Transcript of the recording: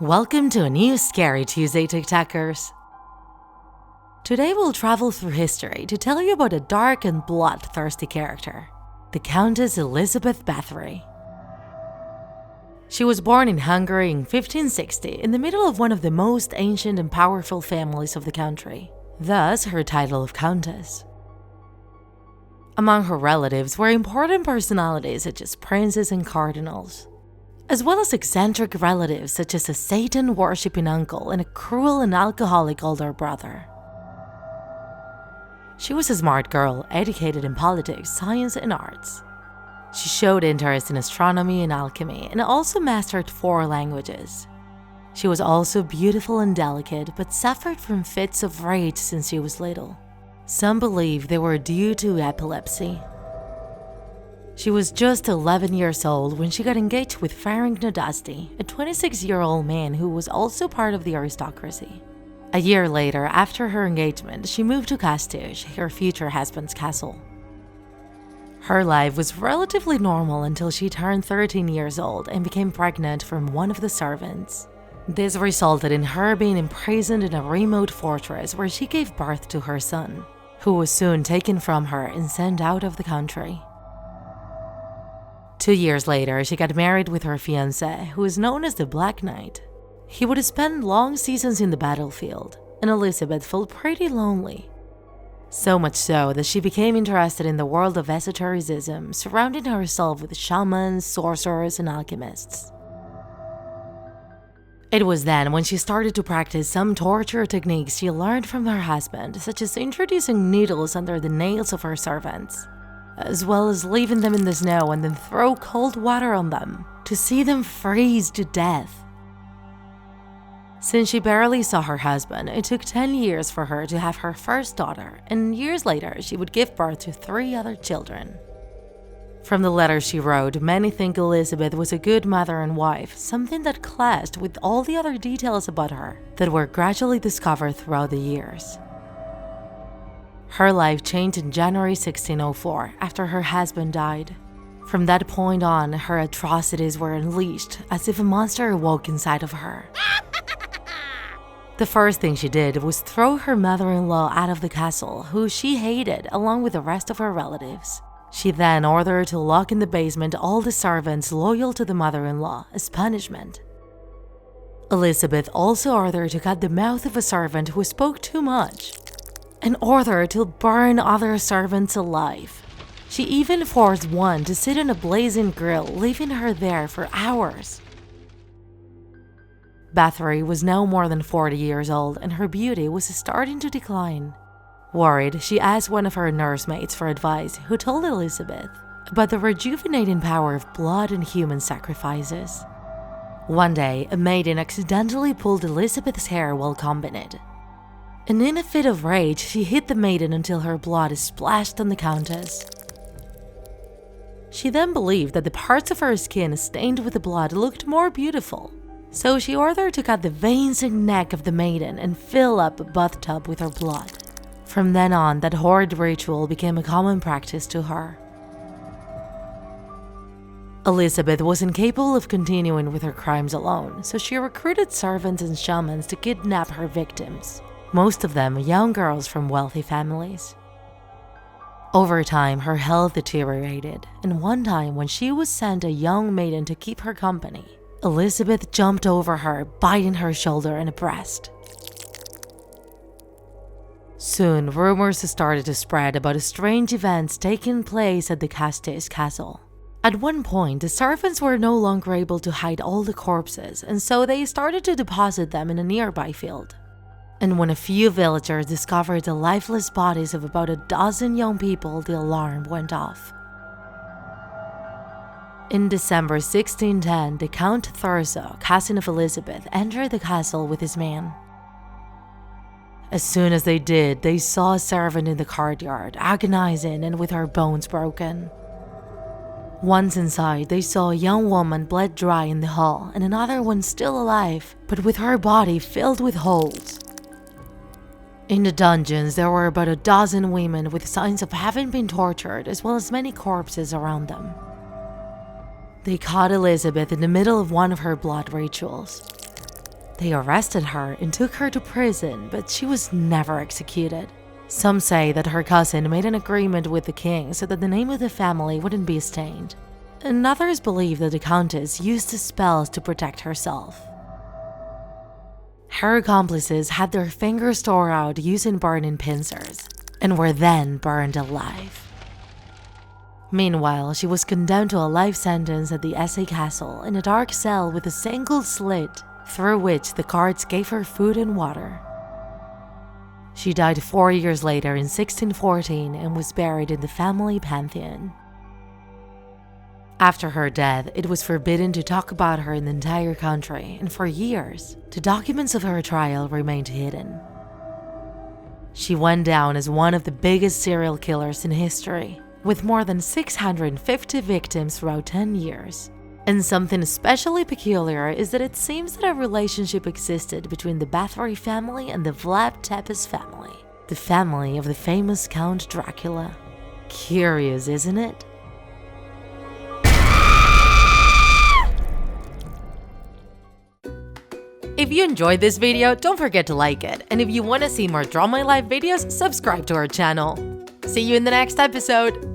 Welcome to a new Scary Tuesday, TikTakers. Today we'll travel through history to tell you about a dark and bloodthirsty character, the Countess Elizabeth Bathory. She was born in Hungary in 1560 in the middle of one of the most ancient and powerful families of the country, thus her title of Countess. Among her relatives were important personalities such as princes and cardinals, as well as eccentric relatives such as a Satan-worshipping uncle and a cruel and alcoholic older brother. She was a smart girl, educated in politics, science, and arts. She showed interest in astronomy and alchemy and also mastered 4 languages. She was also beautiful and delicate, but suffered from fits of rage since she was little. Some believe they were due to epilepsy. She was just 11 years old when she got engaged with Ferenc Nadasdy, a 26-year-old man who was also part of the aristocracy. A year later, after her engagement, she moved to COUNTESS, her future husband's castle. Her life was relatively normal until she turned 13 years old and became pregnant from one of the servants. This resulted in her being imprisoned in a remote fortress where she gave birth to her son, who was soon taken from her and sent out of the country. 2 years later, she got married with her fiancé, who is known as the Black Knight. He would spend long seasons in the battlefield, and Elizabeth felt pretty lonely. So much so that she became interested in the world of esotericism, surrounding herself with shamans, sorcerers, and alchemists. It was then when she started to practice some torture techniques she learned from her husband, such as introducing needles under the nails of her servants, as well as leaving them in the snow and then throw cold water on them to see them freeze to death. Since she barely saw her husband, it took 10 years for her to have her first daughter, and years later she would give birth to 3 other children. From the letters she wrote, many think Elizabeth was a good mother and wife, something that clashed with all the other details about her that were gradually discovered throughout the years. Her life changed in January 1604 after her husband died. From that point on, her atrocities were unleashed as if a monster awoke inside of her. The first thing she did was throw her mother-in-law out of the castle, who she hated, along with the rest of her relatives. She then ordered to lock in the basement all the servants loyal to the mother-in-law as punishment. Elizabeth also ordered to cut the mouth of a servant who spoke too much, and ordered to burn other servants alive. She even forced one to sit on a blazing grill, leaving her there for hours. Bathory was now more than 40 years old, and her beauty was starting to decline. Worried, she asked one of her nursemaids for advice, who told Elizabeth about the rejuvenating power of blood and human sacrifices. One day, a maiden accidentally pulled Elizabeth's hair while combing it, and in a fit of rage, she hit the maiden until her blood splashed on the Countess. She then believed that the parts of her skin stained with the blood looked more beautiful, so she ordered to cut the veins and neck of the maiden and fill up a bathtub with her blood. From then on, that horrid ritual became a common practice to her. Elizabeth was incapable of continuing with her crimes alone, so she recruited servants and shamans to kidnap her victims, most of them young girls from wealthy families. Over time, her health deteriorated, and one time when she was sent a young maiden to keep her company, Elizabeth jumped over her, biting her shoulder and breast. Soon, rumors started to spread about strange events taking place at the COUNTESS castle. At one point, the servants were no longer able to hide all the corpses, and so they started to deposit them in a nearby field. And when a few villagers discovered the lifeless bodies of about a dozen young people, the alarm went off. In December 1610, the Count Thurso, cousin of Elizabeth, entered the castle with his man. As soon as they did, they saw a servant in the courtyard, agonizing and with her bones broken. Once inside, they saw a young woman bled dry in the hall and another one still alive, but with her body filled with holes. In the dungeons, there were about a dozen women with signs of having been tortured, as well as many corpses around them. They caught Elizabeth in the middle of one of her blood rituals. They arrested her and took her to prison, but she was never executed. Some say that her cousin made an agreement with the king so that the name of the family wouldn't be stained. And others believe that the Countess used the spells to protect herself. Her accomplices had their fingers tore out using burning pincers and were then burned alive. Meanwhile, she was condemned to a life sentence at the Essay Castle in a dark cell with a single slit through which the guards gave her food and water. She died 4 years later in 1614 and was buried in the family pantheon. After her death, it was forbidden to talk about her in the entire country, and for years, the documents of her trial remained hidden. She went down as one of the biggest serial killers in history, with more than 650 victims throughout 10 years. And something especially peculiar is that it seems that a relationship existed between the Bathory family and the Vlad Tepes family, the family of the famous Count Dracula. Curious, isn't it? If you enjoyed this video, don't forget to like it. And if you want to see more Draw My Life videos, subscribe to our channel. See you in the next episode!